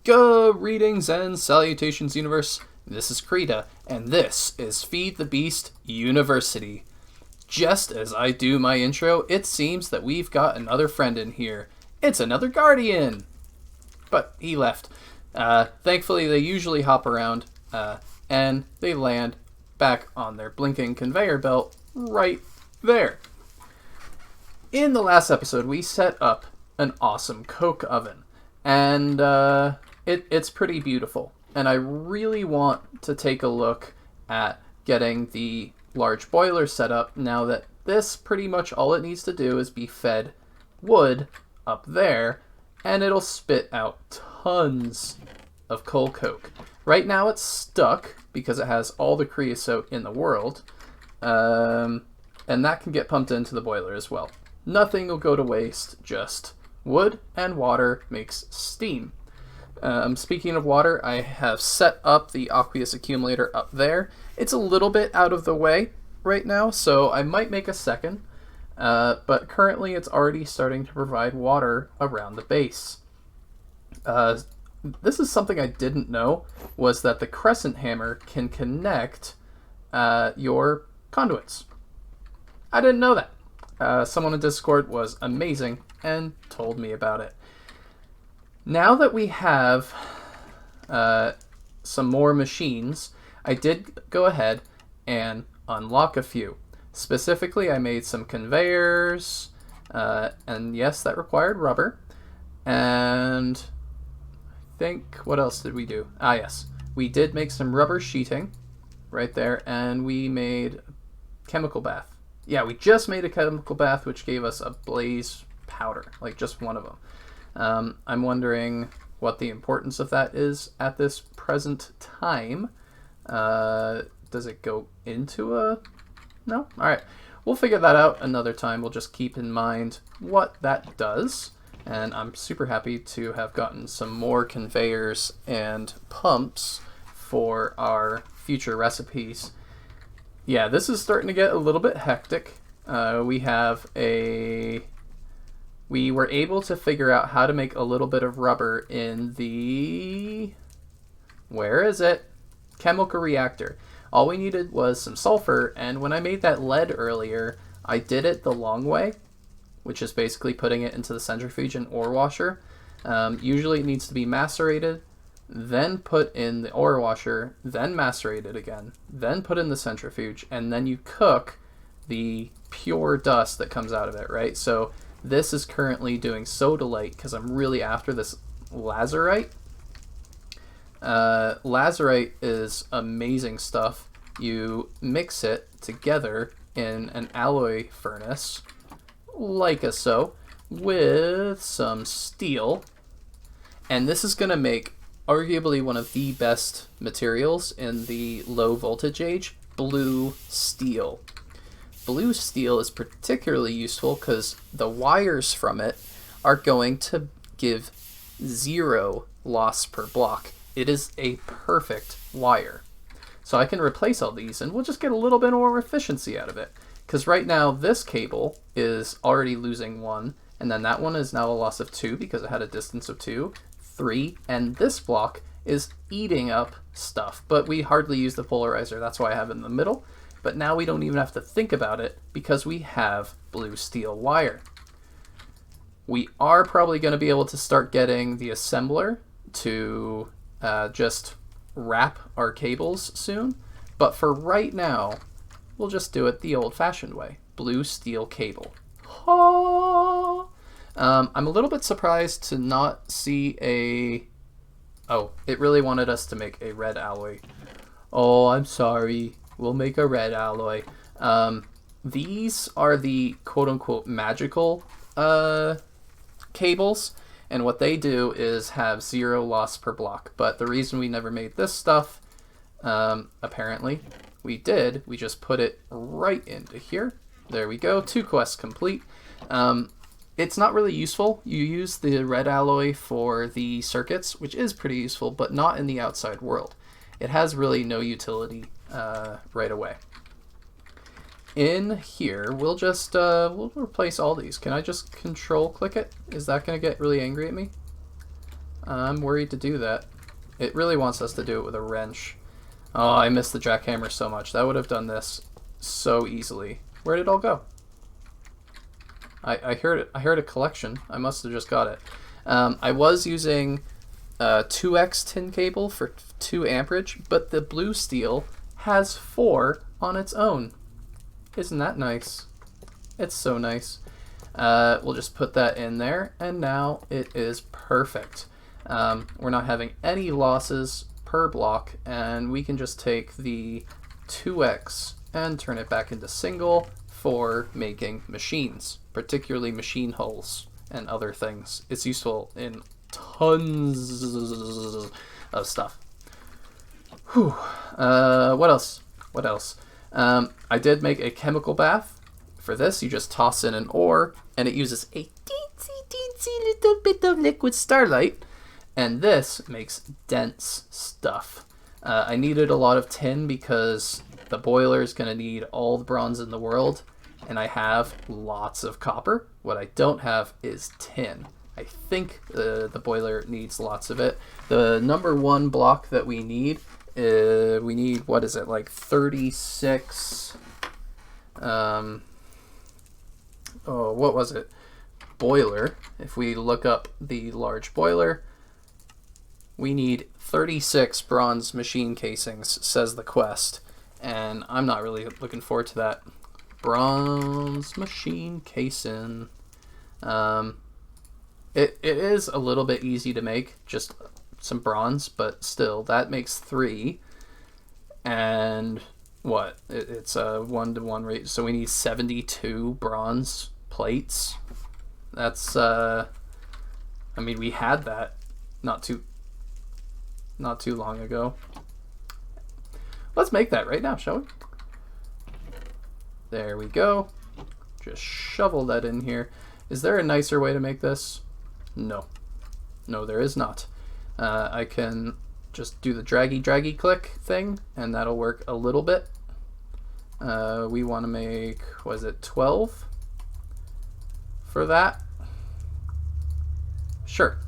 Greetings and salutations, universe. This is Krita, and this is Feed the Beast University. Just as I do my intro, it seems that we've got another friend in here. It's another Guardian! But he left. Thankfully, they usually hop around, and they land back on their blinking conveyor belt right there. In the last episode, we set up an awesome coke oven, and it's pretty beautiful. And I really want to take a look at getting the large boiler set up now that this pretty much all it needs to do is be fed wood up there, and it'll spit out tons of coal coke. Right now it's stuck because it has all the creosote in the world, and that can get pumped into the boiler as well. Nothing will go to waste, just wood and water makes steam. Speaking of water, I have set up the aqueous accumulator up there. It's a little bit out of the way right now, so I might make a second, but currently it's already starting to provide water around the base. This is something I didn't know, was that the crescent hammer can connect your conduits. I didn't know that. Someone in Discord was amazing and told me about it. Now that we have some more machines, I did go ahead and unlock a few. Specifically, I made some conveyors, and yes, that required rubber. And I think, what else did we do? Ah, yes. We did make some rubber sheeting right there, and we made a chemical bath. Yeah, we just made a chemical bath, which gave us a blaze powder, like just one of them. I'm wondering what the importance of that is at this present time. Does it go into a... No? Alright. We'll figure that out another time. We'll just keep in mind what that does. And I'm super happy to have gotten some more conveyors and pumps for our future recipes. Yeah, this is starting to get a little bit hectic. We were able to figure out how to make a little bit of rubber in the... Where is it? Chemical reactor. All we needed was some sulfur, and when I made that lead earlier, I did it the long way, which is basically putting it into the centrifuge and ore washer. Usually it needs to be macerated, then put in the ore washer, then macerated again, then put in the centrifuge, and then you cook the pure dust that comes out of it, right? So this is currently doing sodalite because I'm really after this lazurite. Lazurite is amazing stuff. You mix it together in an alloy furnace, like so, with some steel. And this is going to make arguably one of the best materials in the low voltage age, blue steel. Blue steel is particularly useful because the wires from it are going to give 0 loss per block. It is a perfect wire. So I can replace all these and we'll just get a little bit more efficiency out of it. Because right now this cable is already losing 1, and then that one is now a loss of 2 because it had a distance of 2, 3, and this block is eating up stuff. But we hardly use the polarizer, that's why I have it in the middle. But now we don't even have to think about it because we have blue steel wire. We are probably going to be able to start getting the assembler to just wrap our cables soon. But for right now, we'll just do it the old-fashioned way. Blue steel cable. I'm a little bit surprised to not see a... Oh, it really wanted us to make a red alloy. Oh, I'm sorry. We'll make a red alloy. These are the quote-unquote magical cables, and what they do is have 0 loss per block. But the reason we never made this stuff, apparently, we just put it right into here. There we go, 2 quests complete. It's not really useful. You use the red alloy for the circuits, which is pretty useful, but not in the outside world. It has really no utility right away. In here, we'll just we'll replace all these. Can I just control click it? Is that going to get really angry at me? I'm worried to do that. It really wants us to do it with a wrench. Oh, I missed the jackhammer so much. That would have done this so easily. Where did it all go? I heard it. I heard a collection. I must have just got it. I was using 2x tin cable for 2 amperage, but the blue steel has 4 on its own. Isn't that nice? It's so nice. We'll just put that in there, and now it is perfect. We're not having any losses per block, and we can just take the 2x and turn it back into single for making machines, particularly machine hulls and other things. It's useful in tons of stuff. Whew. What else? What else? I did make a chemical bath. For this, you just toss in an ore, and it uses a teensy little bit of liquid starlight, and this makes dense stuff. I needed a lot of tin because the boiler is going to need all the bronze in the world, and I have lots of copper. What I don't have is tin. I think the boiler needs lots of it. The number 1 block that we need, what is it, like 36, oh, what was it? Boiler. If we look up the large boiler, we need 36 bronze machine casings, says the quest. And I'm not really looking forward to that. Bronze machine casing. It is a little bit easy to make, just some bronze, but still, that makes 3. And what? It's a 1-to-1 rate, so we need 72 bronze plates. That's, I mean, we had that not too long ago. Let's make that right now, shall we? There we go. Just shovel that in here. Is there a nicer way to make this? No. No, there is not. I can just do the draggy click thing, and that'll work a little bit. We want to make, was it 12 for that? Sure.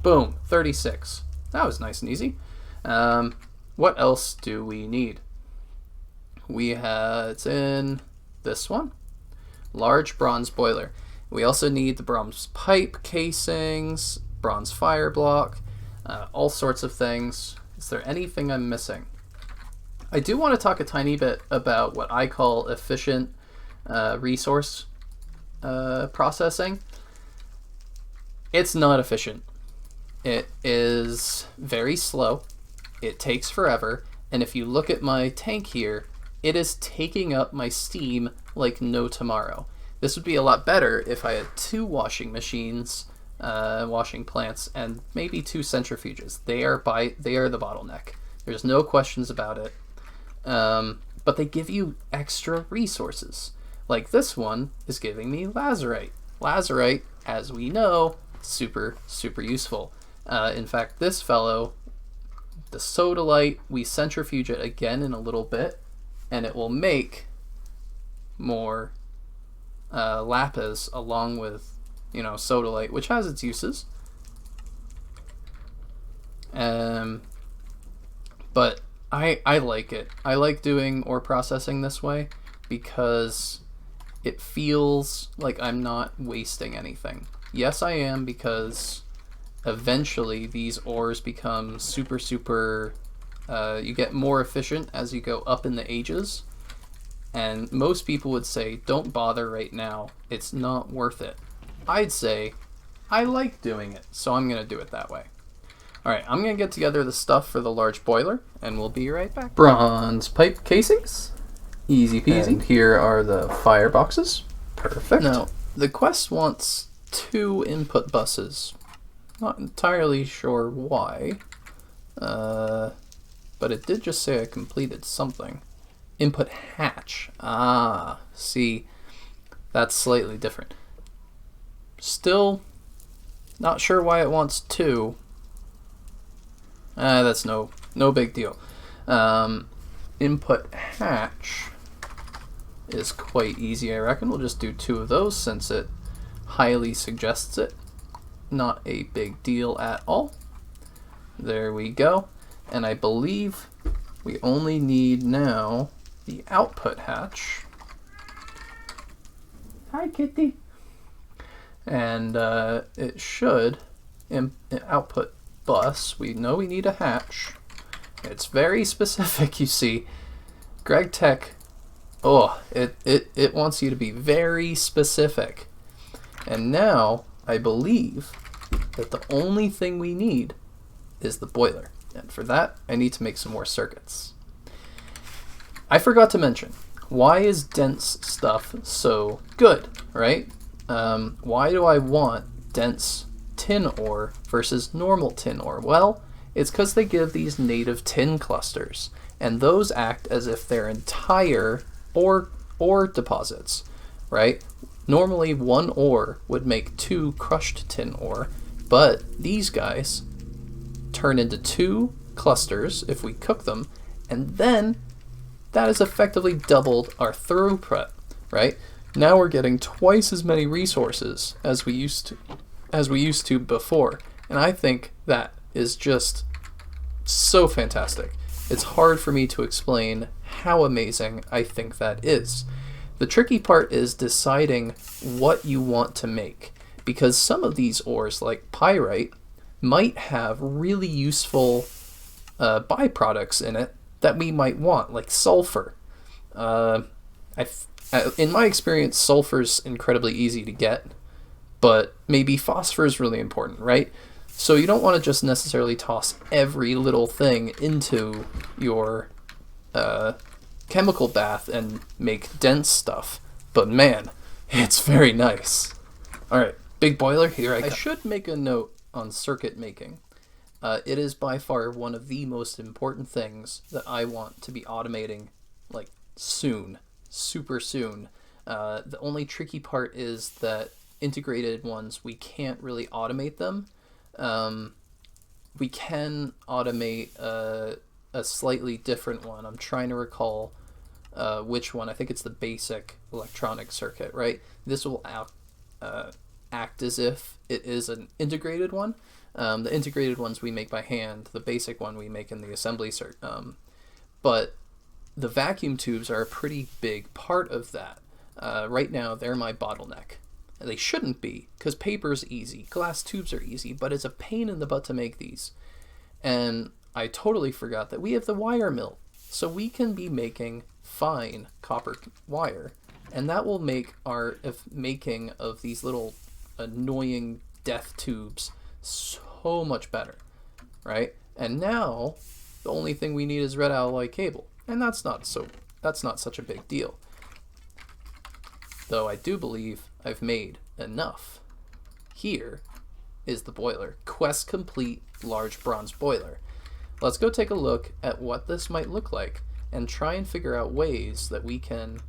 Boom, 36. That was nice and easy. What else do we need? It's in this one. Large bronze boiler. We also need the bronze pipe casings, bronze fire block, all sorts of things. Is there anything I'm missing? I do want to talk a tiny bit about what I call efficient resource processing. It's not efficient. It is very slow. It takes forever. And if you look at my tank here, it is taking up my steam like no tomorrow. This would be a lot better if I had 2 washing machines, washing plants, and maybe 2 centrifuges. They are the bottleneck. There's no questions about it. But they give you extra resources. Like this one is giving me lazurite. Lazurite, as we know, super, super useful. In fact, this fellow, the sodalite, we centrifuge it again in a little bit, and it will make more lapis along with, sodalite, which has its uses. But I like it. I like doing ore processing this way because it feels like I'm not wasting anything. Yes, I am, because eventually these ores become super, super, you get more efficient as you go up in the ages. And most people would say, don't bother right now. It's not worth it. I'd say, I like doing it, so I'm going to do it that way. Alright, I'm going to get together the stuff for the large boiler, and we'll be right back. Bronze pipe casings. Easy peasy. And here are the fire boxes. Perfect. Now, the quest wants 2 input buses. Not entirely sure why, but it did just say I completed something. Input hatch. Ah, see, that's slightly different. Still not sure why it wants 2. That's no big deal. Input hatch is quite easy, I reckon. We'll just do 2 of those since it highly suggests it. Not a big deal at all. There we go. And I believe we only need now the output hatch. Hi, kitty. And it should output bus. We know we need a hatch. It's very specific, you see. Greg Tech, it wants you to be very specific. And now I believe that the only thing we need is the boiler. And for that, I need to make some more circuits. I forgot to mention, why is dense stuff so good, right? Why do I want dense tin ore versus normal tin ore? Well, it's because they give these native tin clusters, and those act as if they're entire ore deposits, right? Normally, one ore would make 2 crushed tin ore, but these guys turn into 2 clusters if we cook them, and then that has effectively doubled our throughput, right? Now we're getting twice as many resources as we used to before, and I think that is just so fantastic. It's hard for me to explain how amazing I think that is. The tricky part is deciding what you want to make, because some of these ores, like pyrite, might have really useful byproducts in it that we might want, like sulfur. In my experience, sulfur's incredibly easy to get, but maybe phosphor is really important, right? So you don't want to just necessarily toss every little thing into your chemical bath and make dense stuff. But man, it's very nice. All right, big boiler, here I should make a note on circuit making. It is by far one of the most important things that I want to be automating, like, soon, super soon. The only tricky part is that integrated ones, we can't really automate them. We can automate a slightly different one. I'm trying to recall which one. I think it's the basic electronic circuit, right? This will act as if it is an integrated one. The integrated ones we make by hand. The basic one we make in the assembly circuit. But the vacuum tubes are a pretty big part of that. Right now, they're my bottleneck. They shouldn't be, because paper's easy, glass tubes are easy, but it's a pain in the butt to make these. And I totally forgot that we have the wire mill, so we can be making fine copper wire, and that will make our making of these little annoying death tubes so much better, right? And now the only thing we need is red alloy cable, and that's not such a big deal. Though I do believe I've made enough. Here is the boiler. Quest complete large bronze boiler. Let's go take a look at what this might look like and try and figure out ways that we can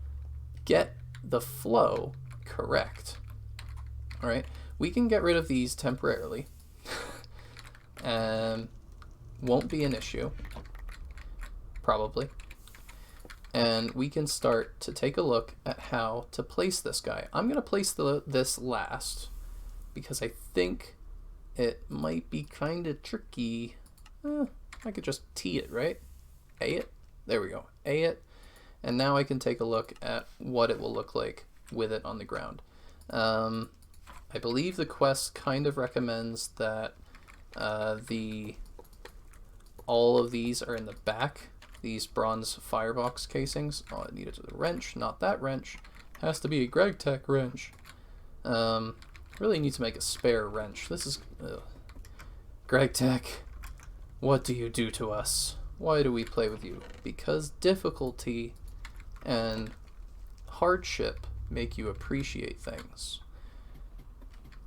get the flow correct. All right, we can get rid of these temporarily. Won't be an issue, probably. And we can start to take a look at how to place this guy. I'm going to place this last because I think it might be kind of tricky. I could just T it, right? A it? There we go. A it. And now I can take a look at what it will look like with it on the ground. I believe the quest kind of recommends that all of these are in the back. These bronze firebox casings. Oh, I needed a wrench, not that wrench. Has to be a Greg Tech wrench. Really need to make a spare wrench. This is... Greg Tech, what do you do to us? Why do we play with you? Because difficulty and hardship make you appreciate things.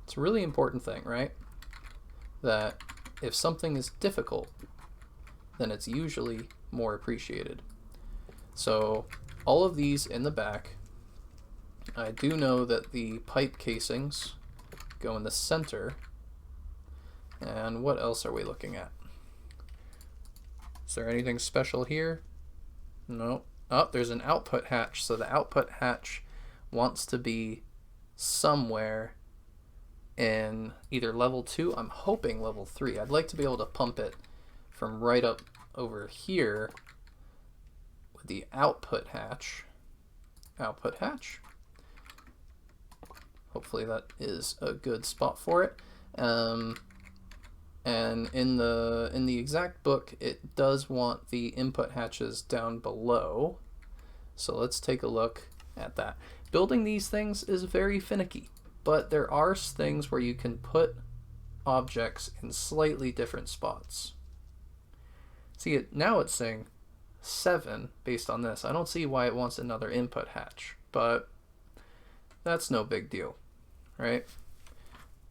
It's a really important thing, right? That if something is difficult, then it's usually more appreciated. So all of these in the back. I do know that the pipe casings go in the center. And what else are we looking at? Is there anything special here? No. Oh, there's an output hatch. So the output hatch wants to be somewhere in either level 2. I'm hoping level 3. I'd like to be able to pump it from right up over here with the output hatch. Output hatch. Hopefully that is a good spot for it. And in the exact book, it does want the input hatches down below. So let's take a look at that. Building these things is very finicky, but there are things where you can put objects in slightly different spots. See, now it's saying 7 based on this. I don't see why it wants another input hatch, but that's no big deal, right?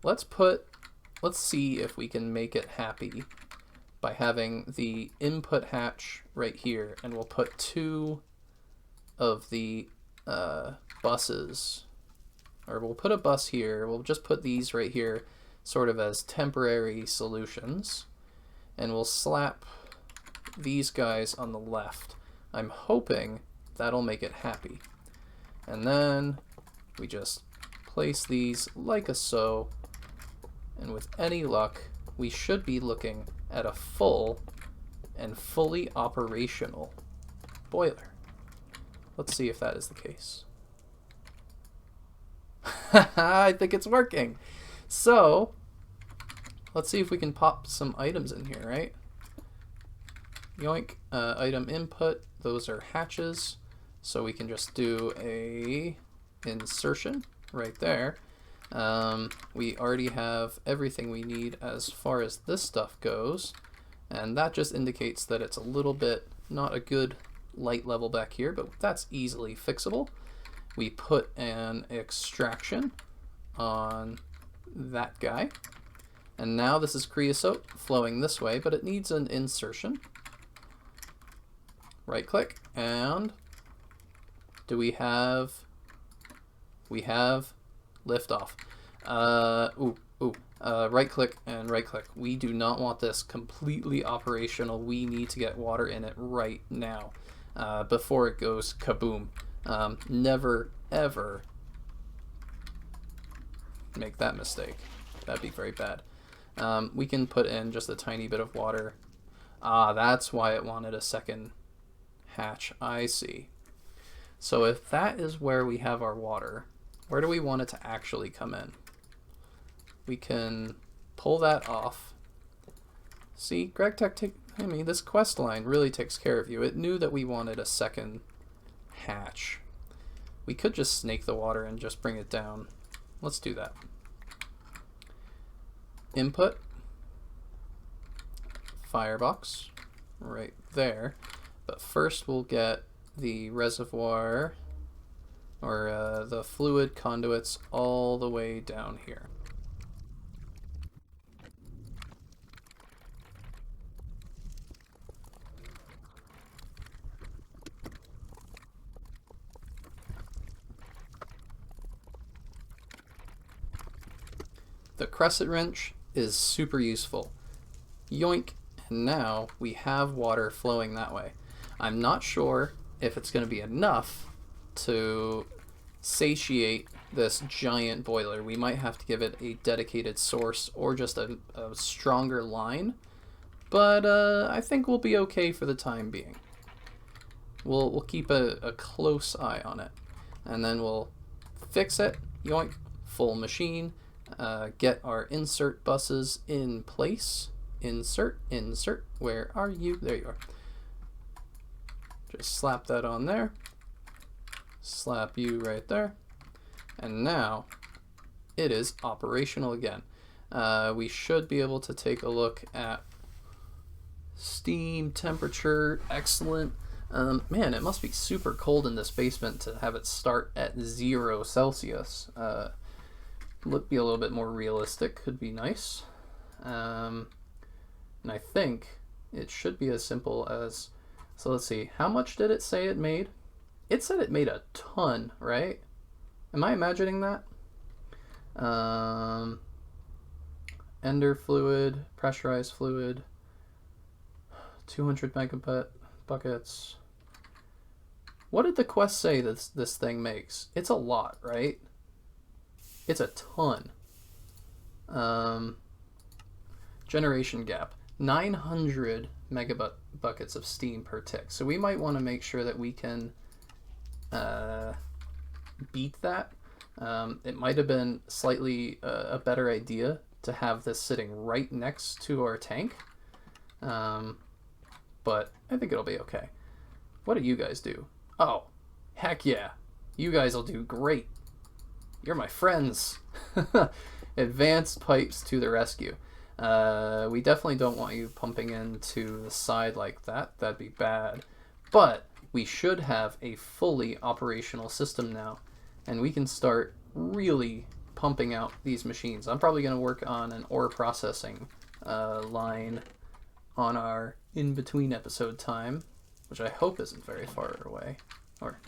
Let's see if we can make it happy by having the input hatch right here, and we'll put 2 of the buses, or we'll put a bus here. We'll just put these right here sort of as temporary solutions, and we'll slap these guys on the left. I'm hoping that'll make it happy. And then we just place these like so, and with any luck we should be looking at a full and fully operational boiler. Let's see if that is the case. I think it's working. So let's see if we can pop some items in here, right? Yoink, item input, those are hatches. So we can just do a insertion right there. We already have everything we need as far as this stuff goes. And that just indicates that it's a little bit not a good light level back here, but that's easily fixable. We put an extraction on that guy. And now this is creosote flowing this way, but it needs an insertion. Right click, and do we have lift off. Right click and right click. We do not want this completely operational. We need to get water in it right now before it goes kaboom. Never ever make that mistake. That'd be very bad. We can put in just a tiny bit of water. That's why it wanted a second hatch. I see. So if that is where we have our water, where do we want it to actually come in? We can pull that off. See, GregTech, this quest line really takes care of you. It knew that we wanted a second hatch. We could just snake the water and just bring it down. Let's do that. Input, firebox, right there. But first we'll get the reservoir, or the fluid conduits all the way down here. The crescent wrench is super useful. Yoink, and now we have water flowing that way. I'm not sure if it's going to be enough to satiate this giant boiler. We might have to give it a dedicated source or just a stronger line, but I think we'll be okay for the time being. We'll keep a close eye on it, and then we'll fix it. Yoink, full machine. Get our insert buses in place. Insert, where are you? There you are. Just slap that on there. Slap you right there. And now it is operational again. We should be able to take a look at steam temperature. Excellent. Man, it must be super cold in this basement to have it start at 0 Celsius. Be a little bit more realistic, could be nice. And I think it should be as simple as, so let's see, how much did it say it made? It said it made a ton, right? Am I imagining that? Ender fluid, pressurized fluid, 200 megabit buckets. What did the quest say this thing makes? It's a lot, right? It's a ton. Generation gap. 900 megabuckets of steam per tick. So we might want to make sure that we can beat that. It might have been slightly a better idea to have this sitting right next to our tank. But I think it'll be okay. What do you guys do? Oh, heck yeah. You guys will do great. You're my friends. Advanced pipes to the rescue. We definitely don't want you pumping into the side like that. That'd be bad. But we should have a fully operational system now, and we can start really pumping out these machines. I'm probably going to work on an ore processing line on our in-between episode time, which I hope isn't very far away. Or,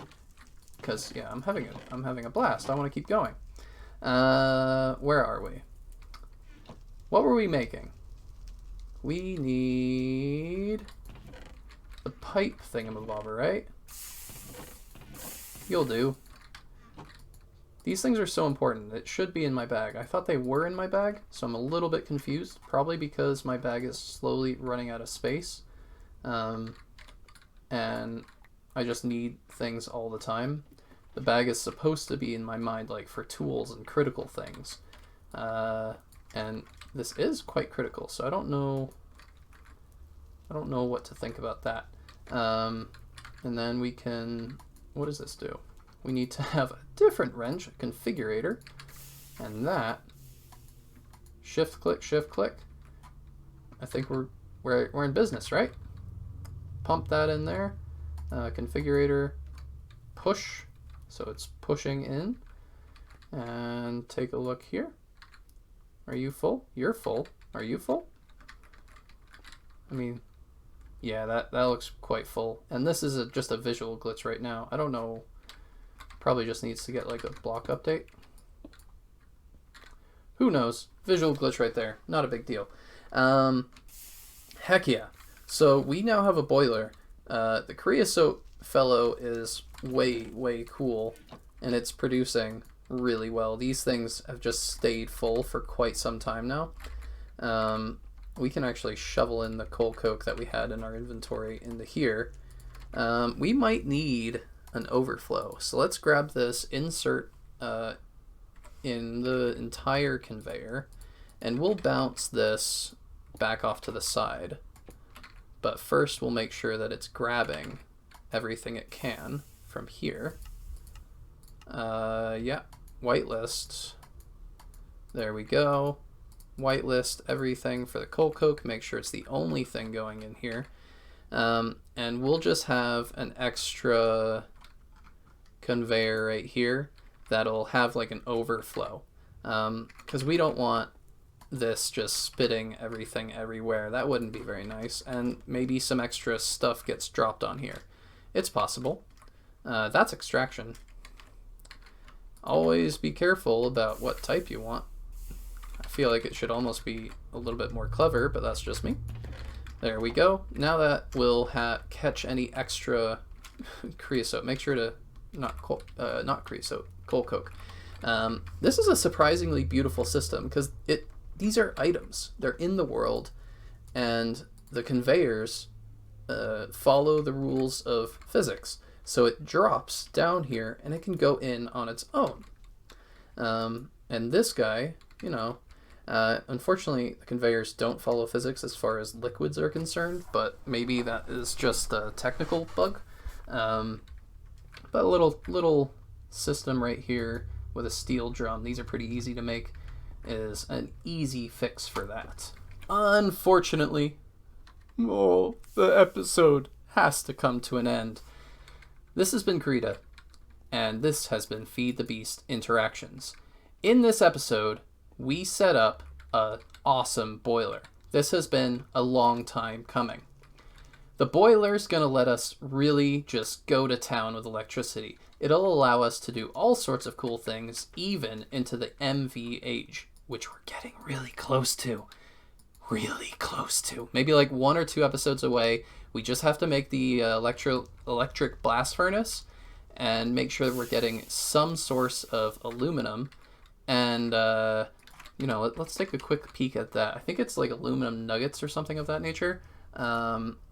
because, yeah, I'm having a blast. I want to keep going. Where are we? What were we making? We need the pipe thingamabobber, right? You'll do. These things are so important. It should be in my bag. I thought they were in my bag, so I'm a little bit confused. Probably because my bag is slowly running out of space. And I just need things all the time. The bag is supposed to be in my mind, like, for tools and critical things. And this is quite critical, so I don't know what to think about that. And then we can, what does this do? We need to have a different wrench, a configurator, and that, shift click. I think we're in business, right? Pump that in there. Configurator, push, so it's pushing in. And take a look here. Are you full? You're full. Are you full? I mean, yeah, that looks quite full. And this is just a visual glitch right now. I don't know. Probably just needs to get like a block update. Who knows? Visual glitch right there. Not a big deal. Heck yeah. So we now have a boiler. The Creasote fellow is way cool, and it's producing really well. These things have just stayed full for quite some time now. We can actually shovel in the coal coke that we had in our inventory into here. We might need an overflow. So let's grab this, insert in the entire conveyor, and we'll bounce this back off to the side. But first we'll make sure that it's grabbing everything it can from here. Yeah, whitelist. There we go. Whitelist everything for the coal coke. Make sure it's the only thing going in here. And we'll just have an extra conveyor right here that'll have like an overflow. Because we don't want this just spitting everything everywhere. That wouldn't be very nice. And maybe some extra stuff gets dropped on here. It's possible. That's extraction. Always be careful about what type you want. I feel like it should almost be a little bit more clever, but that's just me. There we go. Now that will catch any extra creosote. Make sure to not creosote, coal coke. This is a surprisingly beautiful system because these are items. They're in the world, and the conveyors follow the rules of physics. So it drops down here, and it can go in on its own. And this guy, you know, unfortunately, the conveyors don't follow physics as far as liquids are concerned, but maybe that is just a technical bug. But a little system right here with a steel drum, these are pretty easy to make, is an easy fix for that. Unfortunately, the episode has to come to an end. This has been Krita, and this has been Feed the Beast Interactions. In this episode, we set up an awesome boiler. This has been a long time coming. The boiler's going to let us really just go to town with electricity. It'll allow us to do all sorts of cool things, even into the MV age, which we're getting really close to. Really close to. Maybe like 1 or 2 episodes away. We just have to make the electric blast furnace and make sure that we're getting some source of aluminum. And let's take a quick peek at that. I think it's like aluminum nuggets or something of that nature.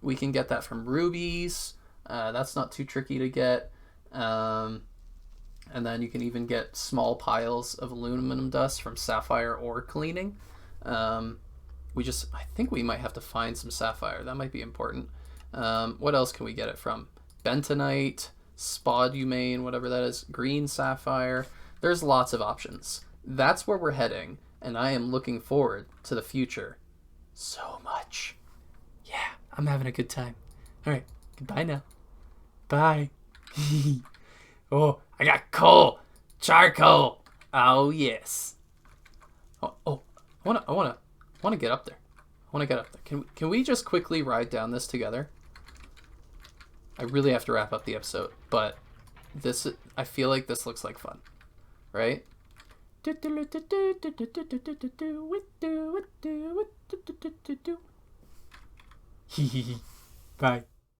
We can get that from rubies. That's not too tricky to get. And then you can even get small piles of aluminum dust from sapphire ore cleaning. I think we might have to find some sapphire. That might be important. What else can we get it from? Bentonite, spodumane, whatever that is, green sapphire. There's lots of options. That's where we're heading, and I am looking forward to the future so much. Yeah, I'm having a good time. All right, goodbye now. Bye. Oh, I got coal, charcoal. Oh yes. Oh, I wanna get up there. I wanna get up there. Can we just quickly ride down this together? I really have to wrap up the episode, but I feel like this looks like fun, right? Bye.